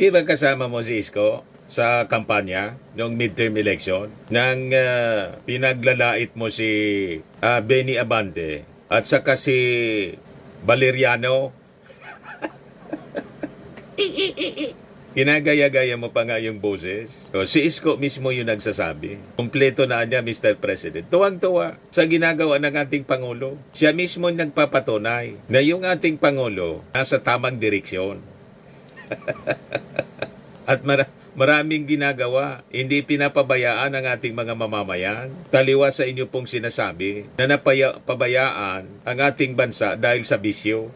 Di ba kasama mo si Isko sa kampanya noong midterm election nang pinaglalait mo si Benny Abante at saka si Valeriano? Ginagaya-gaya mo pa nga yung boses. O, si Isko mismo yung nagsasabi. Kompleto na niya, Mr. President. Tuwang-tuwa sa ginagawa ng ating Pangulo. Siya mismo yung nagpapatunay na yung ating Pangulo nasa tamang direksyon. At maraming ginagawa. Hindi pinapabayaan ang ating mga mamamayan. Taliwa sa inyo pong sinasabi na napabayaan ang ating bansa dahil sa bisyo.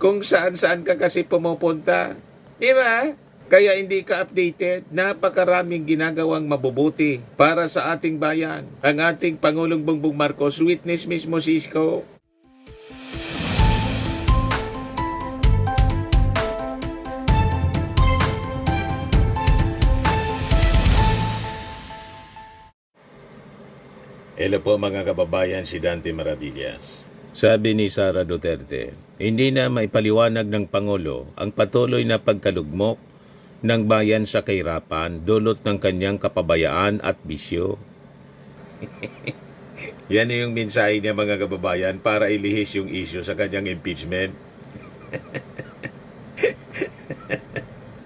Kung saan-saan ka kasi pumupunta. Di ba? Kaya hindi ka updated. Napakaraming ginagawang mabubuti para sa ating bayan. Ang ating Pangulong Bongbong Marcos, witness mismo si Isko. Hello po mga kababayan, si Dante Maravillas. Sabi ni Sara Duterte, hindi na maipaliwanag ng Pangulo ang patuloy na pagkalugmok ng bayan sa kahirapan dulot ng kanyang kapabayaan at bisyo. Yan yung mensahe niya mga kababayan para ilihis yung issue sa kanyang impeachment.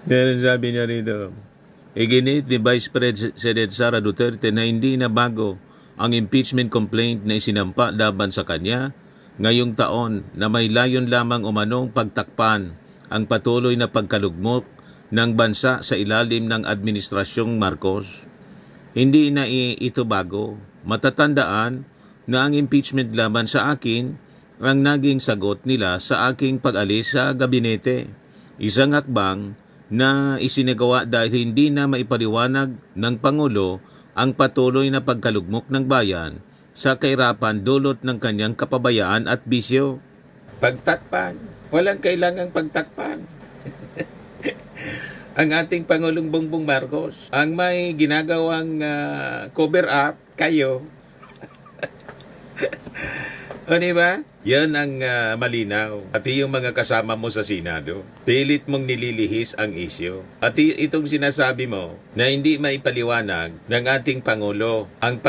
Yan sabi niya rito. Iginit ni Vice President Sara Duterte na hindi na bago ang impeachment complaint na isinampa laban sa kanya ngayong taon na may layon lamang umanong pagtakpan ang patuloy na pagkalugmok ng bansa sa ilalim ng Administrasyong Marcos. Hindi na ito bago. Matatandaan na ang impeachment laban sa akin ang naging sagot nila sa aking pag-alis sa gabinete. Isang hakbang na isinagawa dahil hindi na maipaliwanag ng Pangulo ang patuloy na pagkalugmok ng bayan sa kahirapan dulot ng kanyang kapabayaan at bisyo. Pagtakpan. Walang kailangang pagtakpan. Ang ating Pangulong Bongbong Marcos, ang may ginagawang cover up, kayo. O diba? Yan ang malinaw. At yung mga kasama mo sa Senado, pilit mong nililihis ang isyu. At itong sinasabi mo na hindi maipaliwanag ng ating Pangulo ang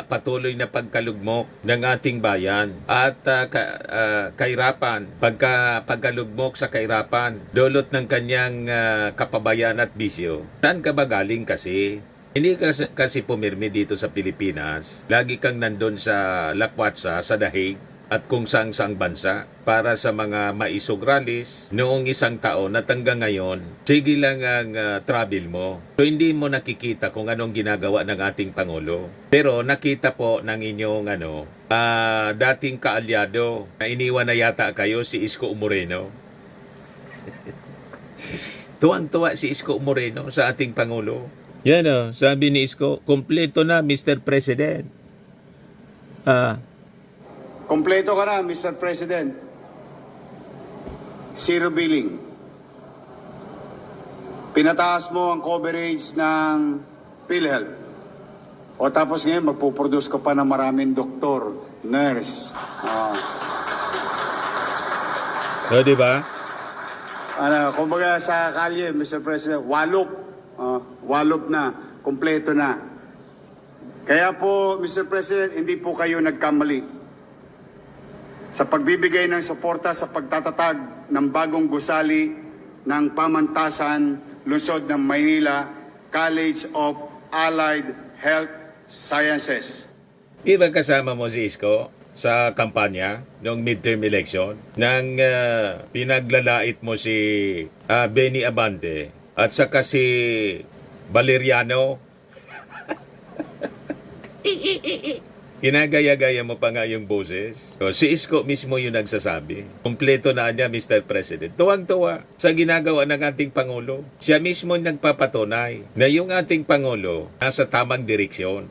patuloy na pagkalugmok ng ating bayan at kahirapan, pagkalugmok sa kahirapan, dulot ng kanyang kapabayan at bisyo. Saan ka ba galing kasi? Hindi kasi pumirmi dito sa Pilipinas. Lagi kang nandun sa Lakwatsa, sa Dahig, at kung saang bansa para sa mga maisog rallies noong isang taon at hanggang ngayon, sige lang ang travel mo. So hindi mo nakikita kung anong ginagawa ng ating Pangulo. Pero nakita po ng inyong dating kaalyado na iniwan na yata kayo, si Isko Moreno. Tuwang-tuwa si Isko Moreno sa ating Pangulo. Yan sabi ni Isko, kompleto na Mr. President. Kompleto ka na, Mr. President. Zero billing. Pinataas mo ang coverage ng PhilHealth. O tapos ngayon, magpuproduce ka pa ng maraming doktor, nurse. So, di ba? Kumbaga sa kalye, Mr. President, walop na, kompleto na. Kaya po, Mr. President, hindi po kayo nagkamali sa pagbibigay ng suporta sa pagtatatag ng bagong gusali ng pamantasan lungsod ng Maynila College of Allied Health Sciences. Di ba kasama mo si Isko sa kampanya noong midterm election nang pinaglalait mo si Benny Abante at saka si Valeriano? Ginagaya-gaya mo pa nga yung boses. So, si Isko mismo yung nagsasabi. Kompleto na niya, Mr. President. Tuwang-tuwa sa ginagawa ng ating Pangulo. Siya mismo yung nagpapatunay na yung ating Pangulo nasa tamang direksyon.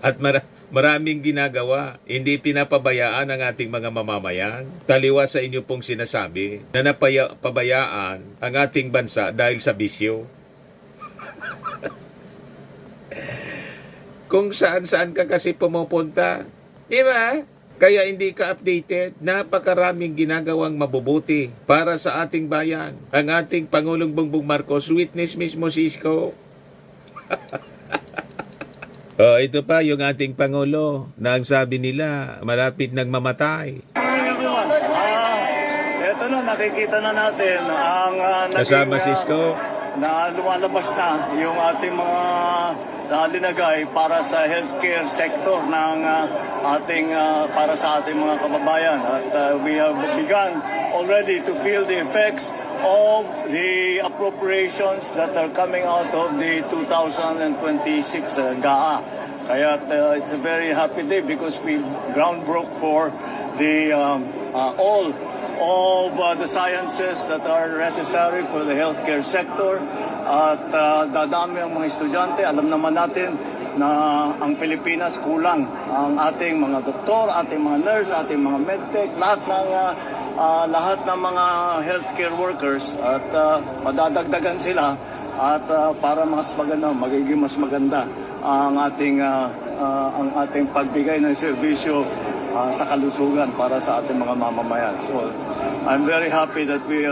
At maraming ginagawa. Hindi pinapabayaan ang ating mga mamamayan. Taliwa sa inyo pong sinasabi na napabayaan ang ating bansa dahil sa bisyo. Kung saan-saan ka kasi pumupunta. Di ba? Kaya hindi ka updated. Napakaraming ginagawang mabubuti para sa ating bayan. Ang ating Pangulong Bongbong Marcos, witness mismo si Isko. Ito pa yung ating Pangulo na ang sabi nila, malapit nang mamatay. Ito na, nakikita na natin ang Kasama si Isko. na lumalabas na yung ating mga linagay para sa healthcare sector ng para sa ating mga kababayan. At we have begun already to feel the effects of the appropriations that are coming out of the 2026 GAA. Kaya it's a very happy day because we ground broke for the all of the sciences that are necessary for the healthcare sector. At dadami ang mga estudyante. Alam naman natin na ang Pilipinas kulang ang ating mga doktor, ating mga nurse, ating mga medtech, lahat ng mga healthcare workers, at madadagdagan sila at para mas maganda, magiging mas maganda ang ating pagbigay ng serbisyo sa kalusugan para sa ating mga mamamayan. So I'm very happy that we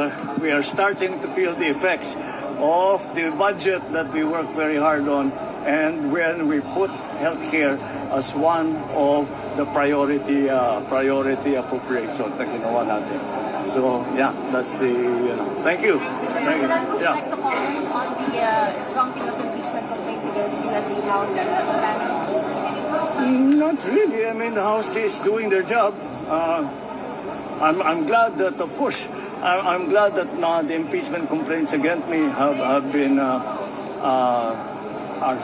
are starting to feel the effects of the budget that we work very hard on, and when we put healthcare as one of the priority appropriations na ginawa natin. So yeah, that's the thank you. Mr. President, would you like to comment on the counting of impeachment complaints against you at the House and expanding? Not really. I mean, the House is doing their job. I'm glad that, of course, I'm glad that the impeachment complaints against me have been are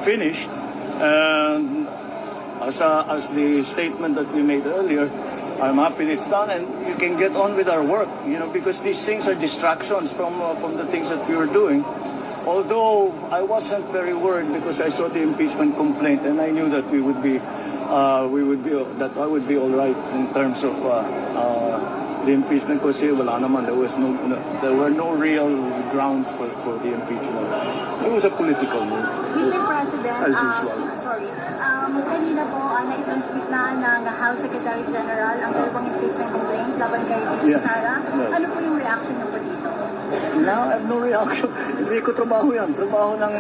finished. And as the statement that we made earlier, I'm happy it's done, and you can get on with our work. Because these things are distractions from the things that we were doing. Although I wasn't very worried because I saw the impeachment complaint and I knew that I would be all right in terms of the impeachment, kasi wala naman, there were no real grounds for the impeachment. It was a political move. Mr. President, As usual. kanina po na-transmit na ng House Secretary General ang dalawang impeachment complaint laban kay Yes. Sara. Yes. Ano po yung reaction niyo po dito? Now, I have no reaction. Hindi ko trabaho yan. Trabaho ng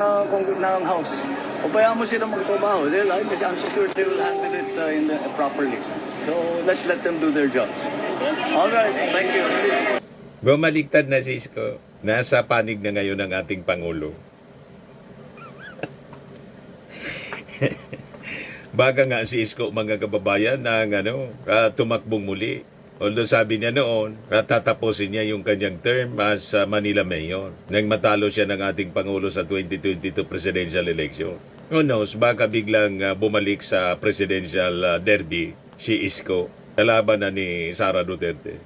House. O bayaan mo sila magtrabaho. I'm sure they will handle it properly. So, let's let them do their jobs. All right. Thank you. Bumaliktad na si Isko. Nasa panig na ngayon ang ating Pangulo. Baga nga si Isko, mga kababayan, na tumakbong muli. Although sabi niya noon, tatapusin niya yung kanyang term as Manila Mayor nang matalo siya ng ating Pangulo sa 2022 presidential election. Who knows, baka biglang bumalik sa presidential derby si Isko, kalaban na ni Sara Duterte,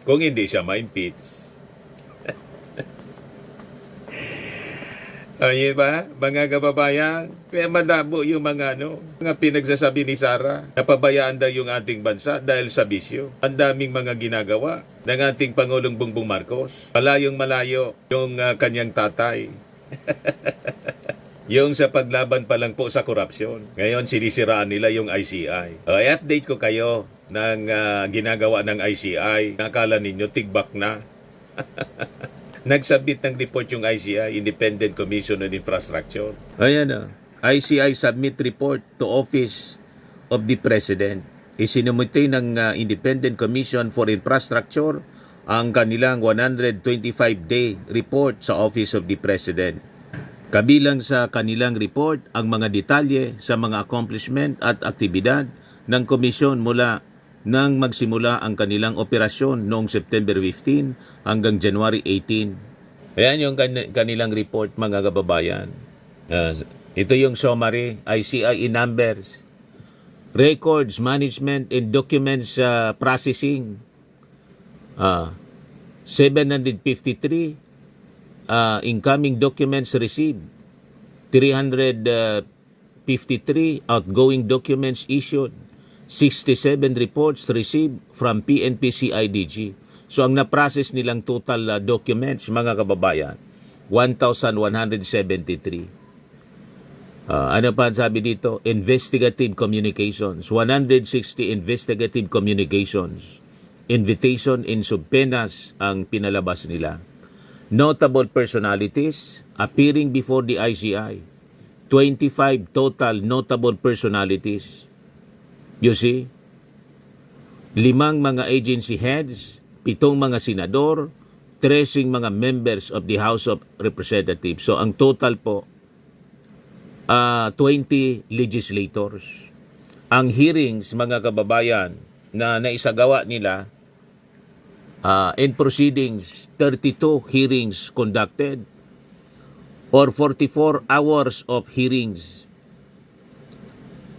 kung hindi siya ma-impeach. Ay ba, mga kababayan? Kaya malabo yung mga pinagsasabi ni Sara. Napabayaan daw yung ating bansa dahil sa bisyo. Ang daming mga ginagawa ng ating Pangulong Bongbong Marcos. Malayong malayo yung kanyang tatay. Yung sa paglaban pa lang po sa korupsyon. Ngayon sinisiraan nila yung ICI. I-update ko kayo ng ginagawa ng ICI. Nakala ninyo tigbak na. Nagsubmit ng report yung ICI, Independent Commission on Infrastructure. Ayan ICI submit report to Office of the President. Isinumite ng Independent Commission for Infrastructure ang kanilang 125-day report sa Office of the President. Kabilang sa kanilang report ang mga detalye sa mga accomplishment at aktibidad ng komisyon mula nang magsimula ang kanilang operasyon noong September 15 hanggang January 18. Ayan yung kanilang report, mga kababayan. Ito yung summary, ICI in numbers. Records, management, and documents processing. 753 incoming documents received. 353 outgoing documents issued. 67 reports received from PNP CIDG. So ang na-process nilang total documents, mga kababayan, 1,173. Ano pa ang sabi dito? Investigative communications. 160 investigative communications. Invitation in subpoenas ang pinalabas nila. Notable personalities appearing before the ICI. 25 total notable personalities. You see? 5 mga agency heads, 7 mga senador, 13 mga members of the House of Representatives. So ang total po, 20 legislators. Ang hearings, mga kababayan, na naisagawa nila, in proceedings, 32 hearings conducted or 44 hours of hearings.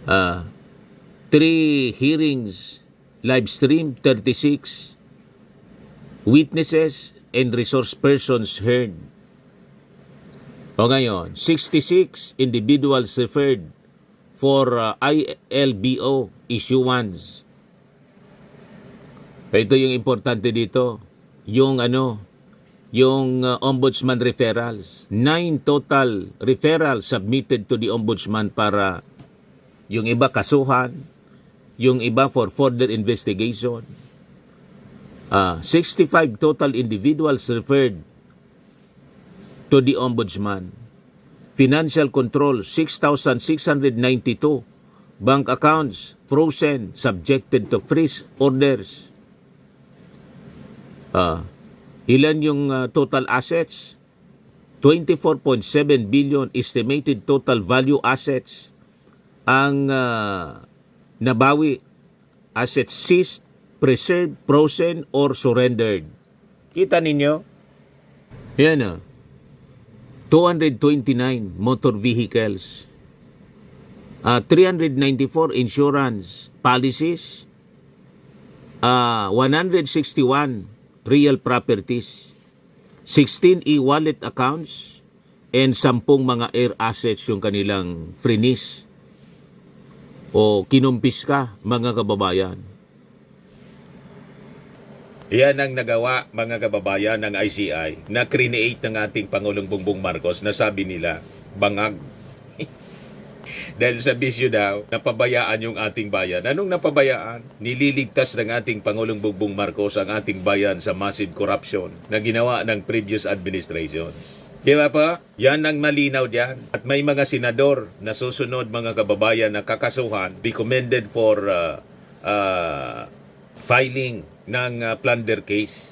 3 hearings live stream, 36 witnesses and resource persons heard. O ngayon, 66 individuals referred for ILBO issuance. Ito yung importante dito, yung ombudsman referrals. 9 total referrals submitted to the ombudsman para yung iba kasuhan, yung iba for further investigation. 65 total individuals referred to the ombudsman. Financial control, 6,692. Bank accounts, frozen, subjected to freeze orders. Ilan yung total assets? 24.7 billion estimated total value assets ang nabawi. Assets seized, preserved, frozen, or surrendered. Kita ninyo? Yan 229 motor vehicles, 394 insurance policies, 161 real properties, 16 e-wallet accounts, and 10 mga air assets yung kanilang freeze o kinumpiska, mga kababayan. Yan ang nagawa, mga kababayan, ng ICI na create ng ating Pangulong Bongbong Marcos na sabi nila, bangag. Dahil sa bisyo daw, napabayaan yung ating bayan. Anong napabayaan? Nililigtas ng ating Pangulong Bongbong Marcos ang ating bayan sa massive corruption na ginawa ng previous administration. Di ba pa? Yan ang malinaw diyan. At may mga senador na susunod, mga kababayan, na kakasuhan, recommended for filing ng plunder case,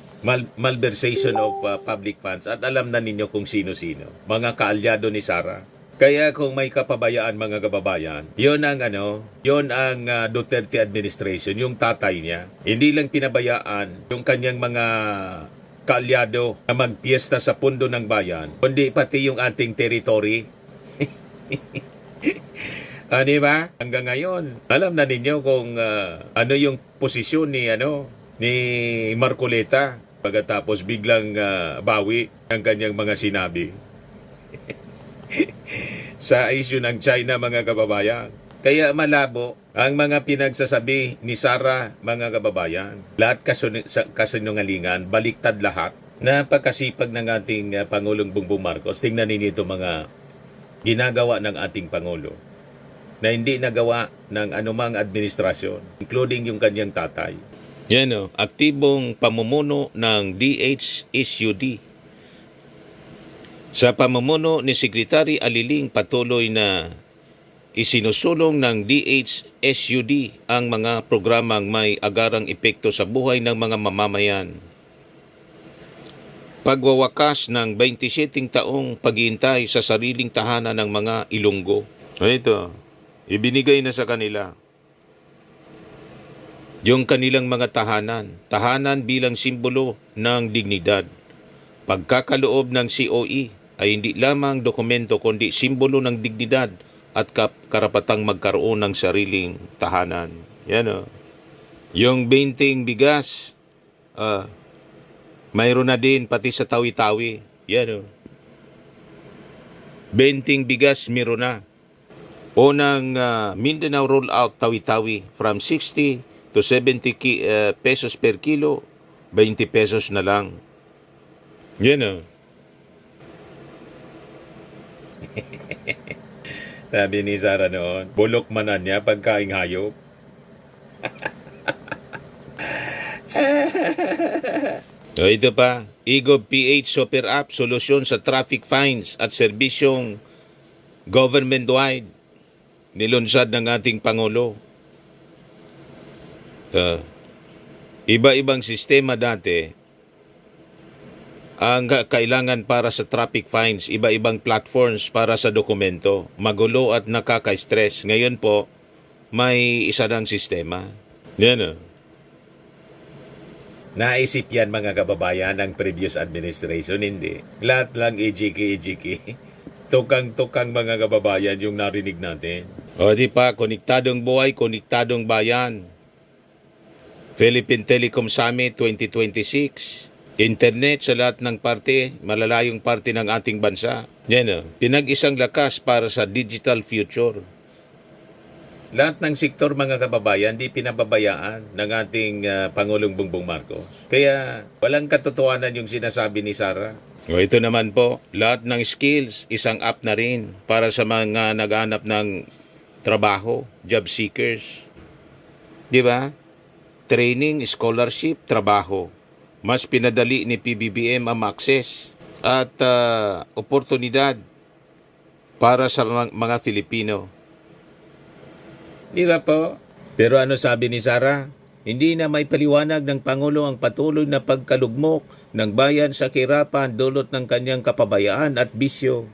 malversation of public funds, at alam na ninyo kung sino-sino, mga kaalyado ni Sara. Kaya kung may kapabayaan, mga kababayan, yon ang Duterte administration, yung tatay niya. Hindi lang pinabayaan yung kanyang mga kaalyado na magpiesta sa pundo ng bayan, kundi pati yung ating territory. Di ba? Hanggang ngayon, alam na ninyo kung ano yung posisyon ni Marcoleta pagkatapos biglang bawi ang kanyang mga sinabi sa issue ng China, mga kababayan. Kaya malabo ang mga pinagsasabi ni Sara, mga kababayan. Lahat kasinungalingan, baliktad lahat. Napakasipag ng ating Pangulong Bongbong Marcos. Tingnan ninyo ito, mga ginagawa ng ating Pangulo na hindi nagawa ng anumang administrasyon, including yung kanyang tatay. Yan aktibong pamumuno ng DHSUD. Sa pamumuno ni Secretary Aliling, patuloy na isinusulong ng DHSUD ang mga programang may agarang epekto sa buhay ng mga mamamayan. Pagwawakas ng 27 taong paghihintay sa sariling tahanan ng mga Ilonggo. Ito, ibinigay na sa kanila yung kanilang mga tahanan bilang simbolo ng dignidad. Pagkakaloob ng COE ay hindi lamang dokumento kundi simbolo ng dignidad at karapatang magkaroon ng sariling tahanan. Yan Yung 20 bigas, mayroon na din pati sa Tawi-Tawi. Yan 20 bigas meron na. Unang Mindanao rollout Tawi-Tawi from 60 to 70 pesos per kilo, 20 pesos na lang. Yan Sabi ni Sara noon, bulok manan niya pagkaing hayop. O ito pa, eGov PH Super App, solusyon sa traffic fines at serbisyong government-wide. Nilunsad ng ating Pangulo. Iba-ibang sistema dati ang kailangan para sa traffic fines, iba-ibang platforms para sa dokumento. Magulo at nakaka-stress. Ngayon po, may isa ng sistema. Yan o. Naisip yan mga kababayan ng previous administration, hindi. Lahat lang ejiki. Tukang-tukang mga kababayan yung narinig natin. O di pa, konektadong buhay, konektadong bayan. Philippine Telecom Summit 2026. Internet sa lahat ng parte, malalayong parte ng ating bansa. Yan o, pinag-isang lakas para sa digital future. Lahat ng sektor mga kababayan di pinababayaan ng ating Pangulong Bongbong Marcos. Kaya walang katotohanan yung sinasabi ni Sara. O ito naman po, lahat ng skills, isang app na rin para sa mga naghanap ng trabaho, job seekers. Di ba? Training, scholarship, trabaho. Mas pinadali ni PBBM ang access at oportunidad para sa mga Filipino. Di ba po? Pero ano sabi ni Sara? Hindi na may paliwanag ng Pangulo ang patuloy na pagkalugmok ng bayan sa kahirapan dulot ng kanyang kapabayaan at bisyo.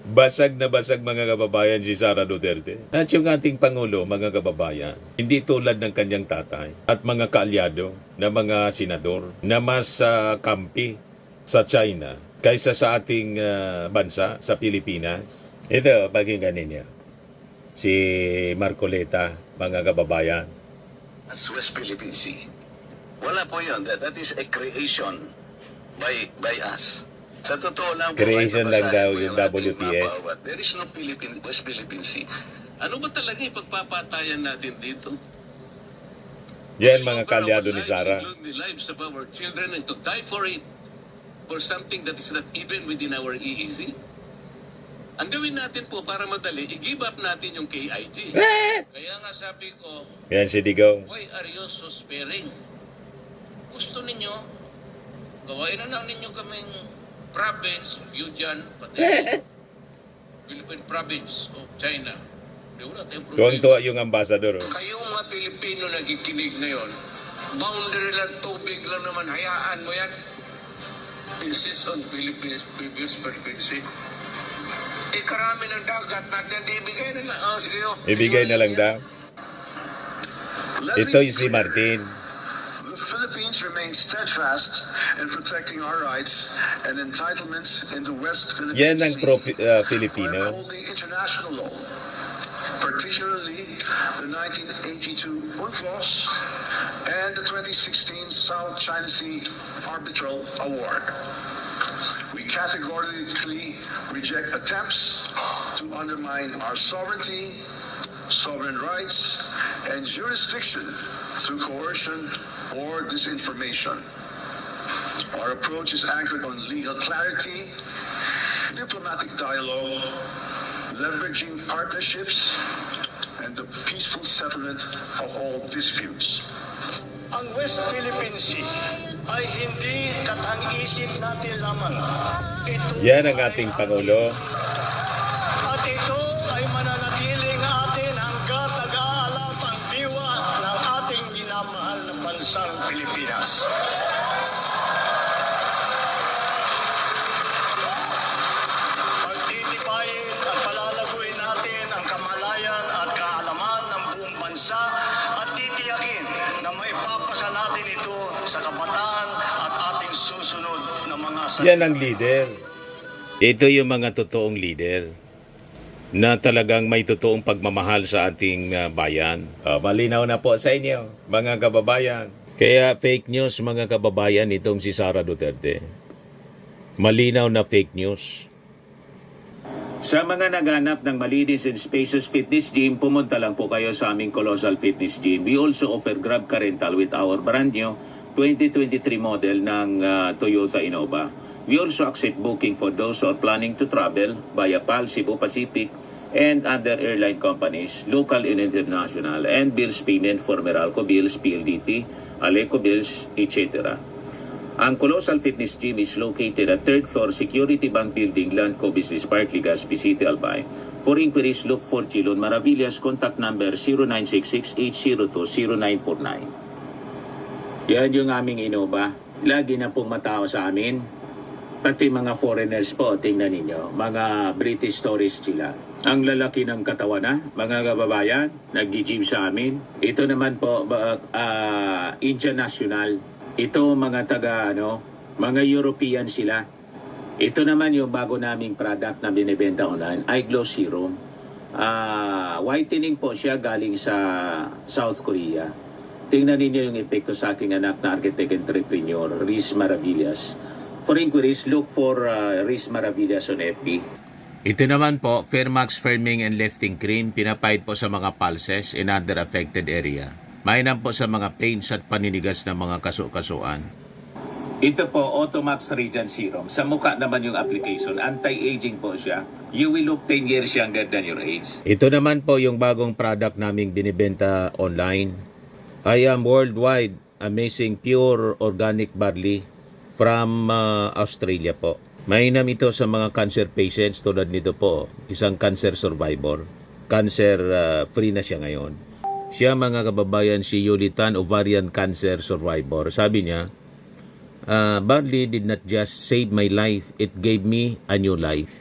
Basag na basag mga kababayan si Sara Duterte. At yung ating Pangulo, mga kababayan, hindi tulad ng kanyang tatay at mga kaalyado na mga senador na mas kampi sa China kaysa sa ating bansa, sa Pilipinas. Ito, pakinggan ninyo. Si Marcoleta, mga kababayan. As West Philippine Sea. Wala po yun. That is a creation by us. Sa totoo lang po, Creation ay lang babasahin daw po yung ating WPS. mapa. There is no West Philippine Sea. Ano ba talaga ipagpapatayan natin dito? Yan mga kaalyado ni Sara. Include the lives of our children and to die for it. For something that is not even within our EEZ. Ang gawin natin po para madali, i-give up natin yung KIG. Kaya nga sabi ko, Yan si Digong. why are you so sparing? Gusto ninyo, gawain na lang ninyo kaming province of Fujian, pati Philippine province of China. Di wala tayong problema. Tuwang-tuwa yung ambassador. Oh. Kayong mga Pilipino nakikinig ngayon, boundary lang, tubig lang naman, hayaan mo yan. Insist on Philippines previous perspective. Karami ng dagat natin, ibigay na lang. Sige, Ibigay na lang daw. Ito yung si Martin. The Philippines remains steadfast in protecting our rights and entitlements in the West Philippine Yan ang Sea, Filipino. by upholding international law, particularly the 1982 UNCLOS and the 2016 South China Sea Arbitral Award. We categorically reject attempts to undermine our sovereignty, sovereign rights, and jurisdiction through coercion or disinformation. Our approach is anchored on legal clarity, diplomatic dialogue, leveraging partnerships, and the peaceful settlement of all disputes. Ang West Philippine Sea ay hindi katang-isip natin lamang. Ito Yan ang ating Pangulo. At ito ay mananatiling atin hanggat nag-aalap ang diwa ng ating minamahal na bansang Pilipinas. Pagtitibayin at palalaguin natin ang kamalayan at kaalaman ng buong bansa at titiyakin na maipapasa natin ito sa kabataan at ating susunod na mga Yan ang leader. Ito yung mga totoong leader na talagang may totoong pagmamahal sa ating bayan. Malinaw na po sa inyo, mga kababayan. Kaya fake news, mga kababayan, itong si Sara Duterte. Malinaw na fake news. Sa mga naghanap ng malinis and spacious fitness gym, pumunta lang po kayo sa aming Colossal Fitness Gym. We also offer Grab Car Rental with our brand new 2023 model ng Toyota Innova. We also accept booking for those who are planning to travel via PAL, Cebu Pacific, and other airline companies, local and international, and bills payment for Meralco Bills, PLDT, Aleco Bills, etc. Ang Colossal Fitness Gym is located at 3rd floor Security Bank Building, Landco Business Park, Legazpi City, Albay. For inquiries, look for Chilon Maravillas. Contact number 0966-802-0949. Yan yung aming Innova. Lagi na pong matao sa amin. Pati mga foreigners po, tingnan ninyo, mga British tourists sila. Ang lalaki ng katawan na, mga kababayan, nag-gym sa amin. Ito naman po, Indian National. Ito mga mga European sila. Ito naman yung bago naming product na binibenta online, iGlow Serum. Whitening po siya galing sa South Korea. Tingnan ninyo yung epekto sa aking anak na architect entrepreneur, Riz Maravillas. For inquiries, look for Riz Maravillas on FB. Ito naman po, Fairmax Firming and Lifting Cream, pinapahid po sa mga pulses in other affected area. Mainam po sa mga pains at paninigas ng mga kaso-kasuan. Ito po, Automax Radiant Serum. Sa mukha naman yung application, anti-aging po siya. You will look 10 years younger than your age. Ito naman po yung bagong product naming binibenta online. I am worldwide amazing pure organic barley from Australia po. Mainam ito sa mga cancer patients tulad nito po, isang cancer survivor. Cancer free na siya ngayon. Siya mga kababayan, si Yulitan, ovarian cancer survivor. Sabi niya, barley did not just save my life, it gave me a new life.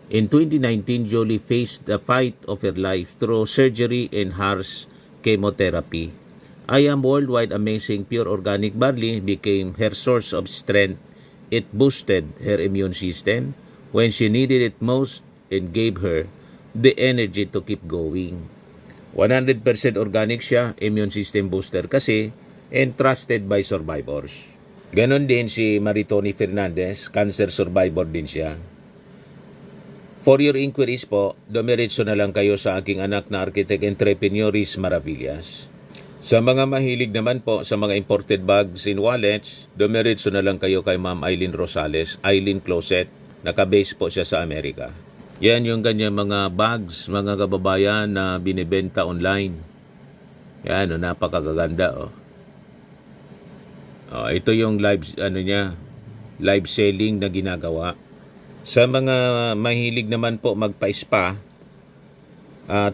In 2019, Jolie faced the fight of her life through surgery and harsh chemotherapy. I am worldwide amazing pure organic barley became her source of strength. It boosted her immune system when she needed it most and gave her the energy to keep going. 100% organic siya, immune system booster kasi, and trusted by survivors. Ganon din si Maritoni Fernandez, cancer survivor din siya. For your inquiries po, dumiretso na lang kayo sa aking anak na architect entrepreneur Riz Maravillas. Sa mga mahilig naman po sa mga imported bags and wallets, dumiretso na lang kayo kay Ma'am Eileen Rosales, Eileen Closet. Nakabase po siya sa Amerika. Yan yung kanyang mga bags, mga kababayan na binibenta online. Yan, napakaganda. Ito yung live selling na ginagawa. Sa mga mahilig naman po magpa-spa,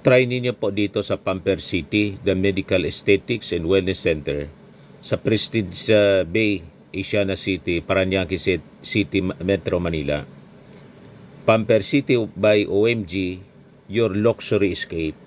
try ninyo po dito sa Pamper City, the Medical Aesthetics and Wellness Center sa Prestige Bay, Asiana City, Parañaque City, Metro Manila. Pamper City by OMG, your luxury escape.